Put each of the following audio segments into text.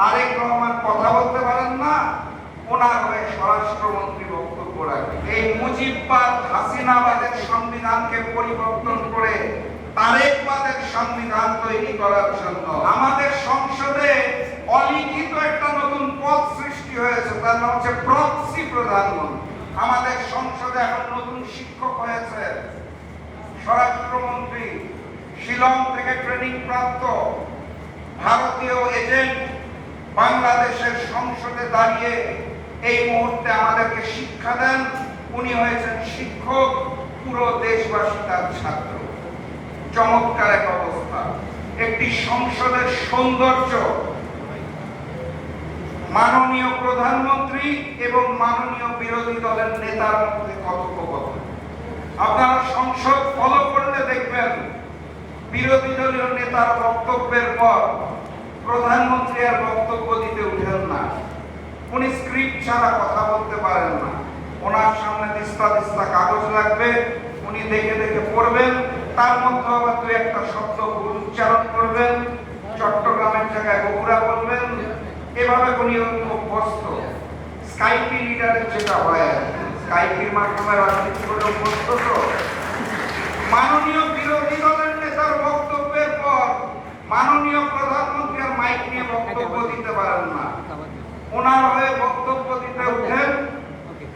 তারেক রহমান কথা বলতে পারেন না, ওনার হয়ে স্বরাষ্ট্রমন্ত্রী বক্তব্য রাখেন। এই মুজিববাদ হাসিনাবাদের সংবিধানকে পরিবর্তন করে তারেকবাদের সংবিধান তৈরি করার জন্য আমাদের সংসদে অলিখিত একটা নতুন পদ সৃষ্টি হয়েছে, তার নাম হচ্ছে প্রক্সি প্রধানমন্ত্রী। আমাদের সংসদে এখন নতুন শিক্ষক হয়েছে স্বরাষ্ট্রমন্ত্রী, শিলং থেকে ট্রেনিং প্রাপ্ত ভারতীয় এজেন্ট বাংলাদেশের সংসদে দাঁড়িয়ে এই মুহূর্তে আমাদেরকে শিক্ষা দেন। উনি হয়েছেন শিক্ষক, পুরো দেশবাসী তার ছাত্র। চমৎকার এক অবস্থা। একটি সংসদের সৌন্দর্য মাননীয় প্রধানমন্ত্রী এবং মাননীয় বিরোধী দলের নেতার মধ্যে কথোপকথন। আপনারা সংসদ ফলো করলে দেখবেন বিরোধী দলীয় নেতার বক্তব্যের পর প্রধানমন্ত্রী আর বক্তব্য দিতে উঠেন না। উনি স্ক্রিপ্ট ছাড়া কথা বলতে পারেন না। ওনার সামনে দিস্তা দিস্তা কাগজ লাগবে, উনি দেখে দেখে পড়বেন, তার মধ্যে আবার দু একটা শব্দ ভুল উচ্চারণ করবেন, চট্টগ্রামের জায়গায় বগুড়া বলবেন। এভাবে উনি অভ্যস্ত। স্কাইপি লিডারের যেটা হয়, স্কাইপির মাধ্যমে রাজনীতি করে অভ্যস্ত। তো মাননীয় বিরোধী দলের নেতার বক্তব্যের পর মাননীয় প্রধানমন্ত্রী আর মাইক নিয়ে বক্তব্য দিতে পারেন না। ওনার হয়ে বক্তব্য দিতে উঠেন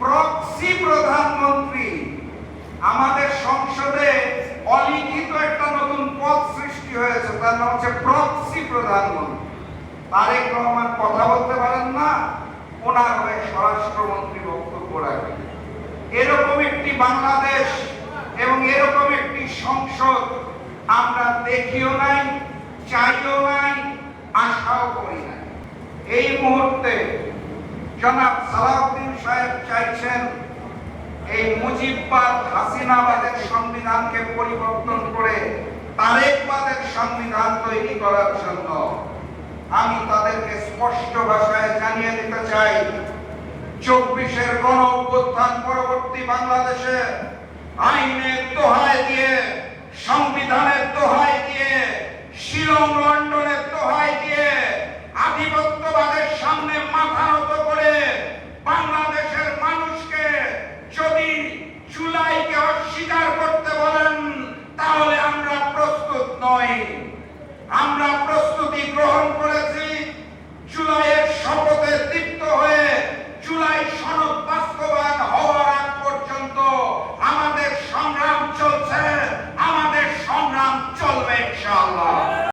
প্রক্সি প্রধানমন্ত্রী। আমাদের সংসদে অলিখিত একটা নতুন পদ সৃষ্টি হয়েছে, তার নাম হচ্ছে প্রক্সি প্রধানমন্ত্রী। তারেক রহমান কথা বলতে পারেন না, ওনার হয়ে স্বরাষ্ট্রমন্ত্রী বক্তব্য রাখেন। এরকম একটি বাংলাদেশ এবং এরকম একটি সংসদ আমরা দেখিও নাই, চাইও নাই, আশাও করি না। এই মুহূর্তে জনাব সালাউদ্দিন সাহেব চাইছেন এই মুজিববাদ হাসিনাবাদের সংবিধানকে পরিবর্তন করে তারেকবাদের সংবিধান তৈরি করার জন্য। আমি তাদেরকে স্পষ্ট ভাষায় জানিয়ে দিতে চাই, 24-এর গণ অভ্যুত্থান পরবর্তী বাংলাদেশে আইনের দোহাই দিয়ে, সংবিধানের দোহাই দিয়ে, শিলং লন্ডনের